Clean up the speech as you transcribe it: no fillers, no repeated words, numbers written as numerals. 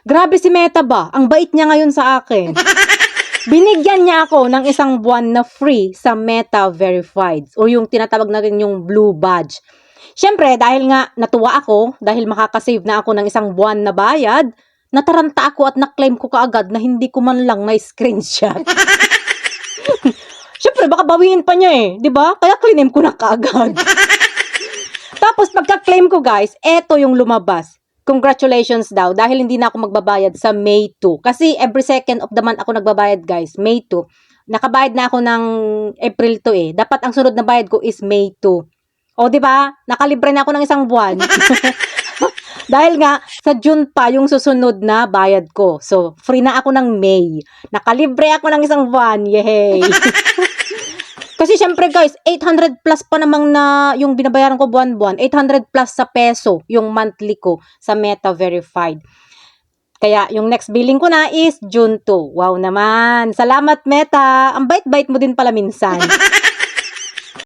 Grabe si Meta ba? Ang bait niya ngayon sa akin. Binigyan niya ako ng isang buwan na free sa Meta Verified o yung tinatawag na rin yung blue badge. Siyempre, dahil nga natuwa ako, dahil makakasave na ako ng isang buwan na bayad, nataranta ako at na-claim ko kaagad na hindi ko man lang na-screenshot. Siyempre, baka bawiin pa niya eh, di ba? Kaya claim ko na kaagad. Tapos, pagka-claim ko guys, eto yung lumabas. Congratulations daw dahil hindi na ako magbabayad sa May 2. Kasi every second of the month ako nagbabayad guys, May 2. Nakabayad na ako ng April 2 eh. Dapat ang sunod na bayad ko is May 2. O di ba? Nakalibre na ako ng isang buwan. Dahil nga sa June pa yung susunod na bayad ko. So free na ako ng May. Nakalibre ako ng isang buwan. Yay! Kasi syempre guys, 800 plus pa namang na yung binabayaran ko buwan-buwan. 800 plus sa peso yung monthly ko sa Meta Verified. Kaya yung next billing ko na is June 2. Wow naman. Salamat Meta. Ang bait-bait mo din pala minsan.